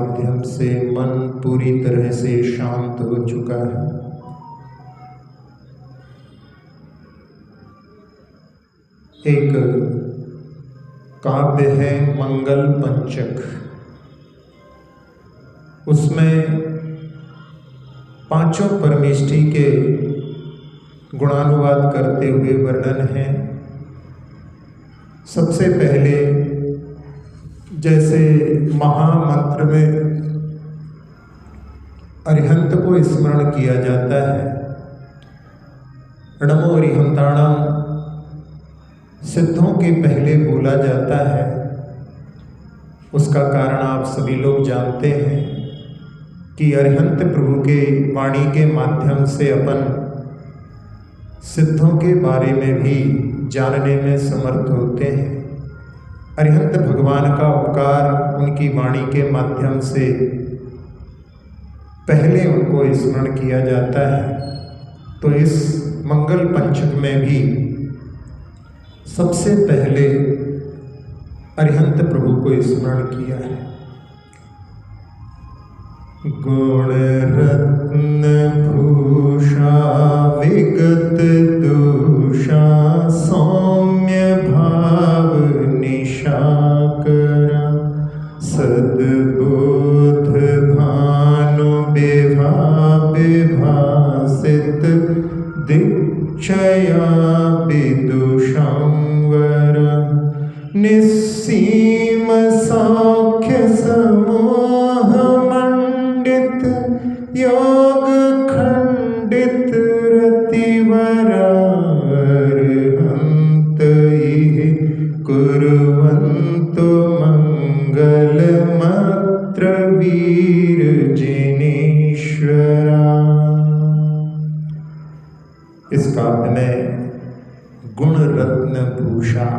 माध्यम से मन पूरी तरह से शांत हो चुका है। एक काव्य है मंगल पंचक। उसमें पांचों परमेष्टि के गुणानुवाद करते हुए वर्णन है। सबसे पहले जैसे महामंत्र में अरिहंत को स्मरण किया जाता है, नमो अरिहंताणम सिद्धों के पहले बोला जाता है। उसका कारण आप सभी लोग जानते हैं कि अरिहंत प्रभु के वाणी के माध्यम से अपन सिद्धों के बारे में भी जानने में समर्थ होते हैं। अरिहंत भगवान का उपकार उनकी वाणी के माध्यम से पहले उनको स्मरण किया जाता है। तो इस मंगल पंचक में भी सबसे पहले अरिहंत प्रभु को स्मरण किया है। गुण रत्न भूषा विगत दूषा सौम्य भाव निशाकर सद्बोध भानु विभा विभासित दीक्षया विदुषंवर निस्सीम सौख्य समोह मंडित योग खंडित रतिवर अर्हंत कुर्वन्तु मंगल मत्र वीर जिनेश्वरा। इस काव्य में गुण रत्न भूषा,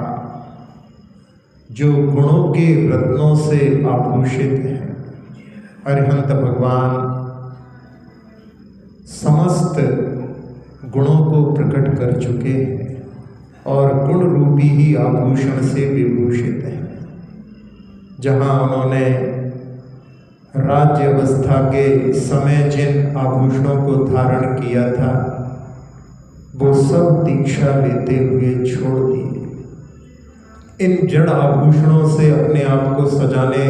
जो गुणों के रत्नों से आभूषित है, अरिहंत भगवान समस्त गुणों को प्रकट कर चुके हैं और गुण रूपी ही आभूषण से विभूषित हैं। जहाँ उन्होंने राज्य अवस्था के समय जिन आभूषणों को धारण किया था, वो सब दीक्षा लेते हुए छोड़ दिए। इन जड़ आभूषणों से अपने आप को सजाने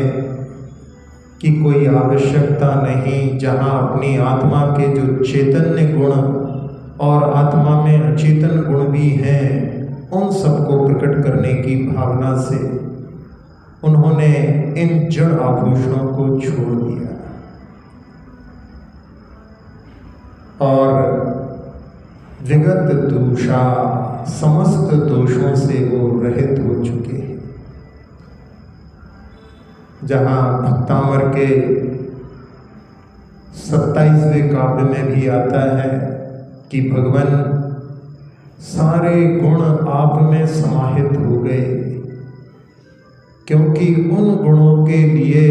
की कोई आवश्यकता नहीं। जहाँ अपनी आत्मा के जो चैतन्य गुण और आत्मा में अचेतन गुण भी हैं, उन सबको प्रकट करने की भावना से उन्होंने इन जड़ आभूषणों को छोड़ दिया और विगत दोषा, समस्त दोषों से वो रहित हो चुके हैं। जहाँ भक्तामर के 27वें काव्य में भी आता है कि भगवान सारे गुण आप में समाहित हो गए, क्योंकि उन गुणों के लिए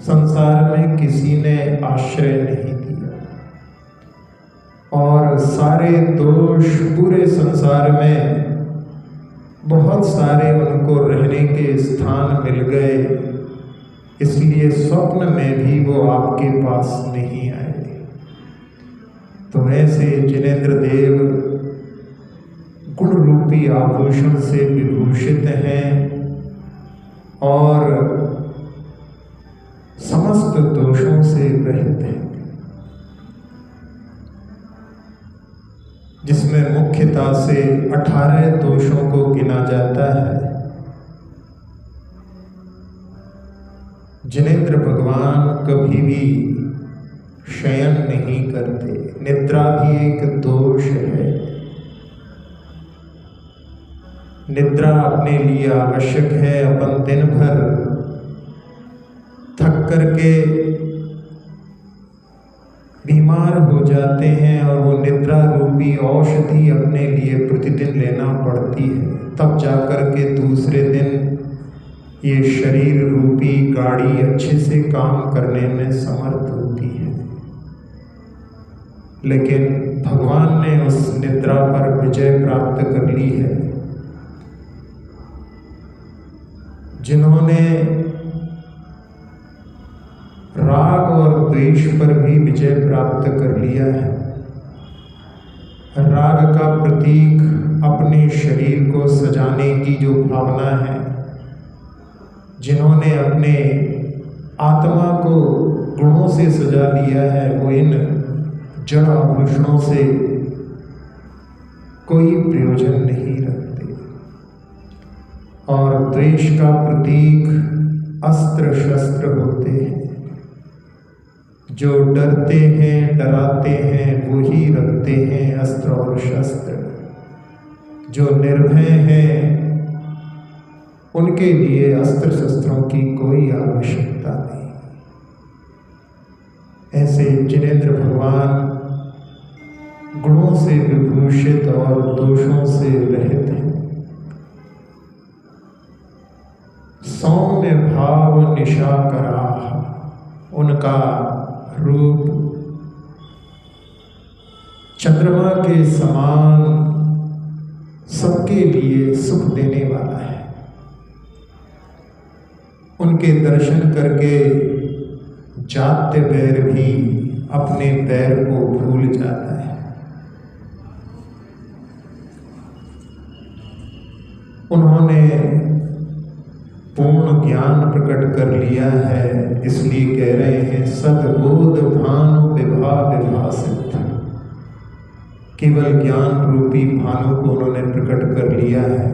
संसार में किसी ने आश्रय नहीं दिया और सारे दोष पूरे संसार में बहुत सारे उनको रहने के स्थान मिल गए, इसलिए स्वप्न में भी वो आपके पास नहीं आए। तो ऐसे जिनेंद्र देव गुण रूपी आभूषण से विभूषित हैं और समस्त दोषों से रहित हैं, जिसमें मुख्यता से 18 दोषों को गिना जाता है। जिनेंद्र भगवान कभी भी शयन नहीं करते, निद्रा भी एक दोष है। निद्रा अपने लिए आवश्यक है। अपन दिन भर थक करके बीमार हो जाते हैं और वो निद्रा रूपी औषधि अपने लिए प्रतिदिन लेना पड़ती है, तब जाकर के दूसरे दिन ये शरीर रूपी गाड़ी अच्छे से काम करने में समर्थ होती है। लेकिन भगवान ने उस निद्रा पर विजय प्राप्त कर ली है। जिन्होंने राग और द्वेष पर भी विजय प्राप्त कर लिया है। राग का प्रतीक अपने शरीर को सजाने की जो भावना है, जिन्होंने अपने आत्मा को गुणों से सजा लिया है, वो इन जड़ आभूषणों से कोई प्रयोजन नहीं रखते। और द्वेष का प्रतीक अस्त्र शस्त्र होते हैं। जो डरते हैं, डराते हैं, वो ही रखते हैं अस्त्र और शस्त्र। जो निर्भय हैं, उनके लिए अस्त्र शस्त्रों की कोई आवश्यकता नहीं। ऐसे जिनेंद्र भगवान गुणों से विभूषित और दोषों से रहित हैं। सौम्य भाव निशा कराह, उनका रूप चंद्रमा के समान सबके लिए सुख देने वाला है। उनके दर्शन करके जात्य बैर भी अपने पैर को भूल जाता है। उन्होंने पूर्ण ज्ञान प्रकट कर लिया है, इसलिए कह रहे हैं सद्बोध भानु विभा विभासित। केवल ज्ञान रूपी भानु को उन्होंने प्रकट कर लिया है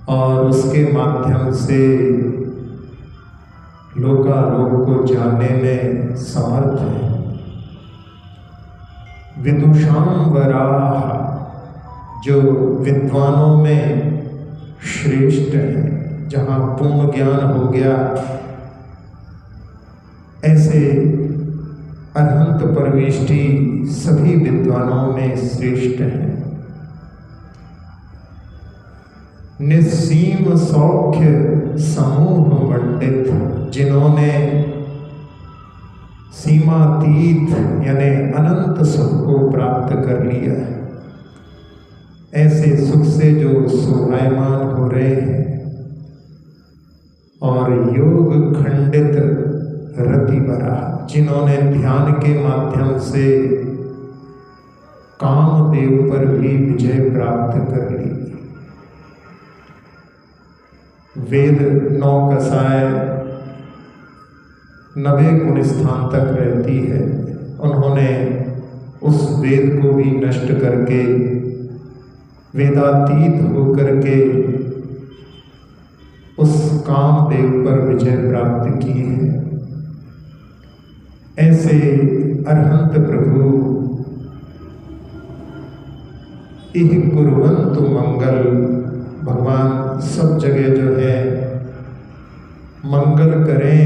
और उसके माध्यम से लोकालोक को जानने में समर्थ है। विदुषां वराह, जो विद्वानों में श्रेष्ठ है, जहाँ पूर्ण ज्ञान हो गया, ऐसे अनंत परमेष्टि सभी विद्वानों में श्रेष्ठ है। निस्सीम सौख्य समूह मंडित, जिन्होंने सीमातीत यानी अनंत सुख को प्राप्त कर लिया है, ऐसे सुख से जो शोभायमान हो रहे हैं। और योग खंडित रतिवरा, जिन्होंने ध्यान के माध्यम से कामदेव पर भी विजय प्राप्त कर ली। वेद 9 कसाय 90 गुण स्थान तक रहती है। उन्होंने उस वेद को भी नष्ट करके वेदातीत होकर के उस कामदेव पर विजय प्राप्त की है। ऐसे अरहंत प्रभु इह कुर्वन्तु मंगल, भगवान सब जगह जो है मंगल करें।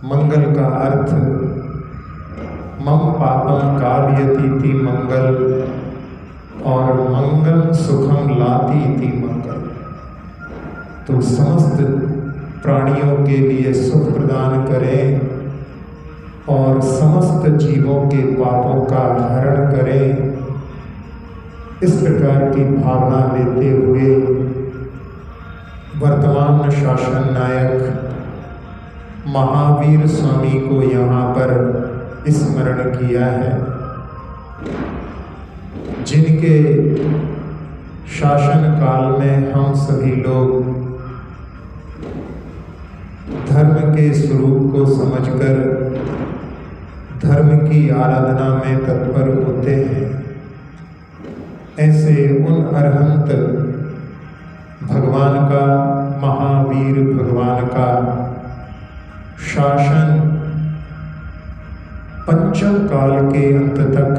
मंगल का अर्थ मम पापम काव्यतीति मंगल और मंगल सुखम लातीति मंगल। तो समस्त प्राणियों के लिए सुख प्रदान करें और समस्त जीवों के पापों का हरण करें। इस प्रकार की भावना लेते हुए वर्तमान शासन नायक महावीर स्वामी को यहाँ पर स्मरण किया है, जिनके शासन काल में हम सभी लोग धर्म के स्वरूप को समझकर धर्म की आराधना में तत्पर होते हैं। ऐसे उन अरहंत भगवान का, महावीर भगवान का शासन पंचम काल के अंत तक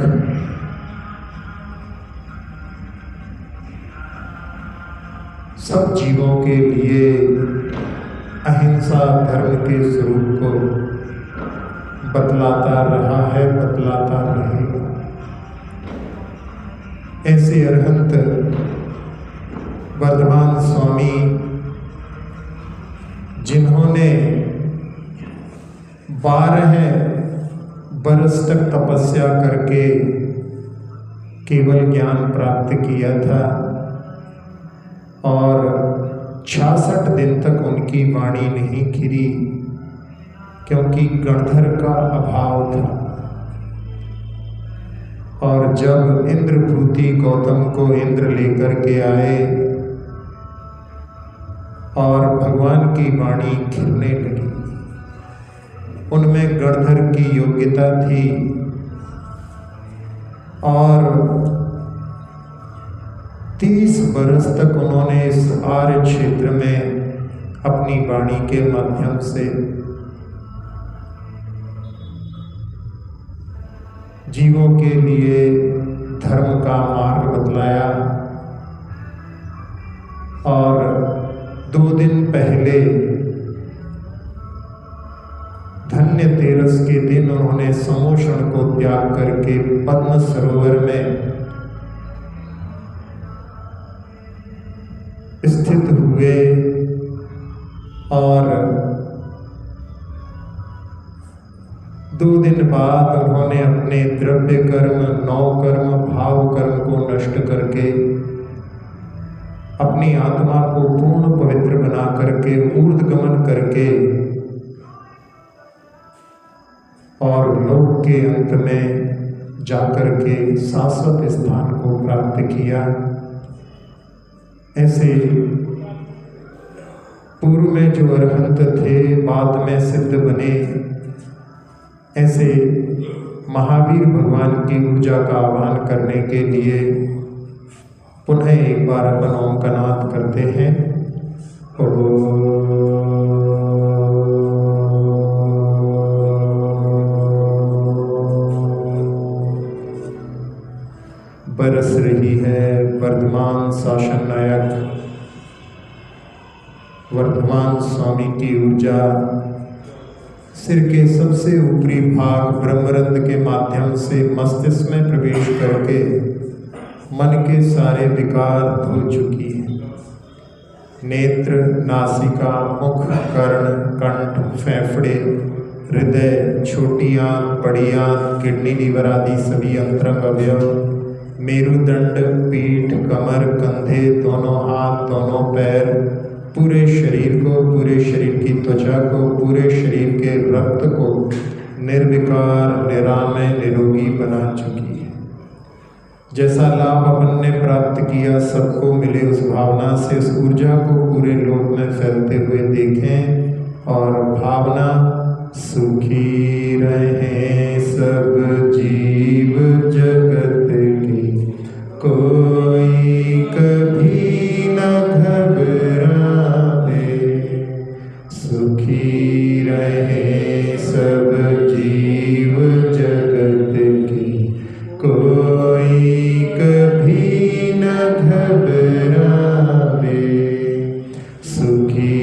सब जीवों के लिए अहिंसा धर्म के स्वरूप को बतलाता रहा है, बतलाता रहेगा। ऐसे अरहंत वर्धमान स्वामी, जिन्होंने 12 बरस तक तपस्या करके केवल ज्ञान प्राप्त किया था और 66 दिन तक उनकी वाणी नहीं खिरी। क्योंकि गणधर का अभाव था। और जब इंद्रभूति गौतम को इंद्र लेकर के आए और भगवान की वाणी खिलने लगी, उनमें गणधर की योग्यता थी और 30 वर्ष तक उन्होंने इस आर्य क्षेत्र में अपनी वाणी के माध्यम से जीवों के लिए धर्म का मार्ग बतलाया। और 2 दिन पहले धन्य तेरस के दिन उन्होंने समोषण को त्याग करके पद्म सरोवर में स्थित हुए और 2 दिन बाद उन्होंने अपने द्रव्य कर्म, नौ कर्म, भाव कर्म को नष्ट करके अपनी आत्मा को पूर्ण पवित्र बना करके ऊर्ध्वगमन करके और लोक के अंत में जाकर के शाश्वत स्थान को प्राप्त किया। ऐसे पूर्व में जो अरहंत थे बाद में सिद्ध बने, ऐसे महावीर भगवान की ऊर्जा का आह्वान करने के लिए पुनः एक बार अपन ओम का नाद करते हैं। बरस रही है वर्धमान शासन नायक वर्धमान स्वामी की ऊर्जा सिर के सबसे ऊपरी भाग ब्रह्मरंध्र के माध्यम से मस्तिष्क में प्रवेश करके मन के सारे विकार धो चुकी है। नेत्र, नासिका, मुख, कर्ण, कंठ, फेफड़े, हृदय, छोटी आंत, बड़ी आंत, किडनी, लीवर आदि सभी अंतरंग अवयव, मेरुदंड, पीठ, कमर, कंधे, दोनों हाथ, दोनों पैर, पूरे शरीर को, पूरे शरीर की त्वचा को, पूरे शरीर के रक्त को निर्विकार, निरामय, निरोगी बना चुकी है। जैसा लाभ अपन ने प्राप्त किया सबको मिले, उस भावना से उस ऊर्जा को पूरे लोक में फैलते हुए देखें और भावना सुखी रहे सब जीव जगत के, कोई कभी न घबरावे, सुखी रहे सब जीव जगत के, कोई कभी न घबरावे, सुखी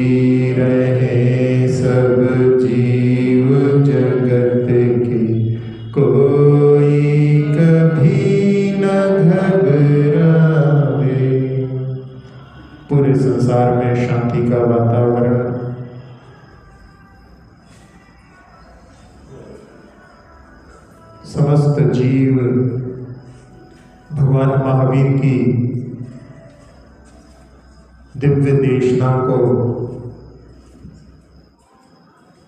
रहे सब जीव जगत के, कोई कभी न घबरावे। पूरे संसार में शांति का वातावरण, समस्त जीव भगवान महावीर की दिव्य देशना को,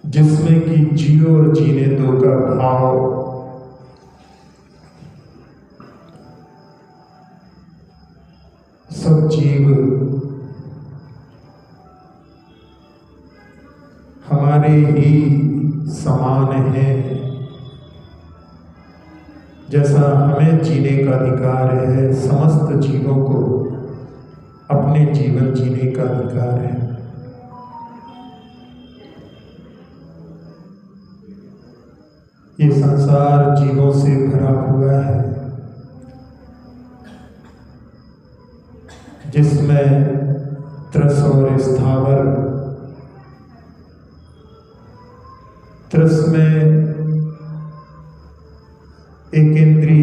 जिसमें कि जियो और जीने दो का भाव सब जीव हमारे ही समान हैं। जैसा हमें जीने का अधिकार है, समस्त जीवों को अपने जीवन जीने का अधिकार है। ये संसार जीवों से भरा हुआ है, जिसमें त्रस और स्थावर, त्रस में एक इंद्री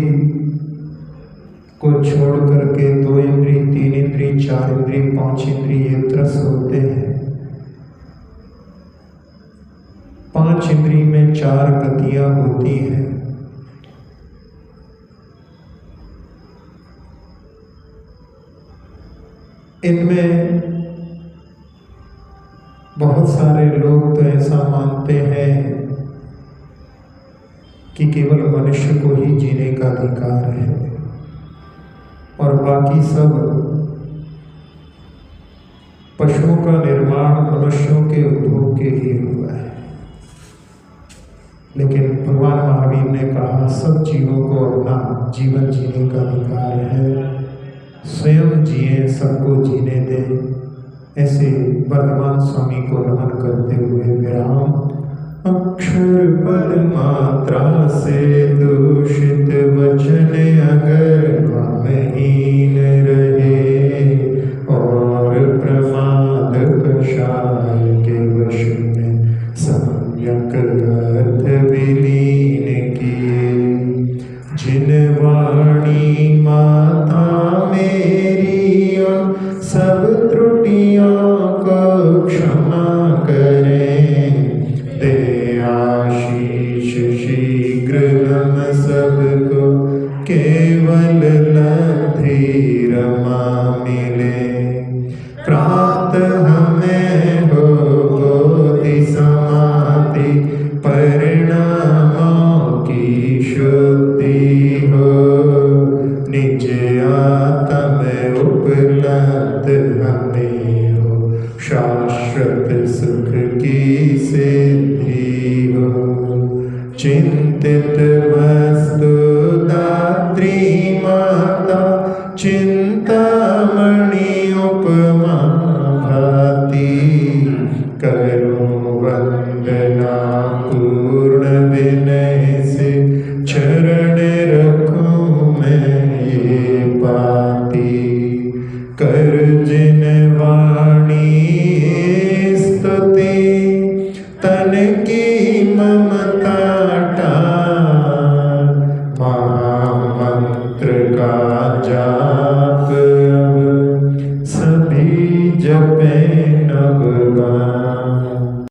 को छोड़ करके 2 इंद्री, 3 इंद्री, 4 इंद्री, 5 इंद्री ये त्रस होते हैं। 5 इंद्री में 4 गतियां होती हैं। इनमें बहुत सारे लोग तो ऐसा मानते हैं कि केवल मनुष्य को ही जीने का अधिकार है और बाकी सब पशुओं का निर्माण मनुष्यों के उपभोग के लिए हुआ है। लेकिन भगवान महावीर ने कहा सब जीवों को अपना जीवन जीने का अधिकार है, स्वयं जिए, सबको जीने दें। ऐसे वर्धमान स्वामी को नमन करते हुए विराम। अक्षर पद मात्रा से दूषित वचन अगर महीन रहे और प्रमाद कषाय के वश में सम्यक अर्थ विलीन किए, जिन वाणी माता मेरी उन सब त्रुटियों को क्षमा करें, दे आशीष शीघ्र हम सबको केवल लब्धि रमा मिले। प्रातः हमें हो बोधि समाधि परिणामों की शुद्धि हो, निज आत्म उपलब्ध हमें हो, शाश्वत सुख की सिद्धि हो। चिंतित वस्तु दात्री माता चिंतामणि उपमा भाति, करो वंदना पूर्ण विनय से चरण रखूं मैं ये पाती। कर जिन वाणी स्तुति तन की ममता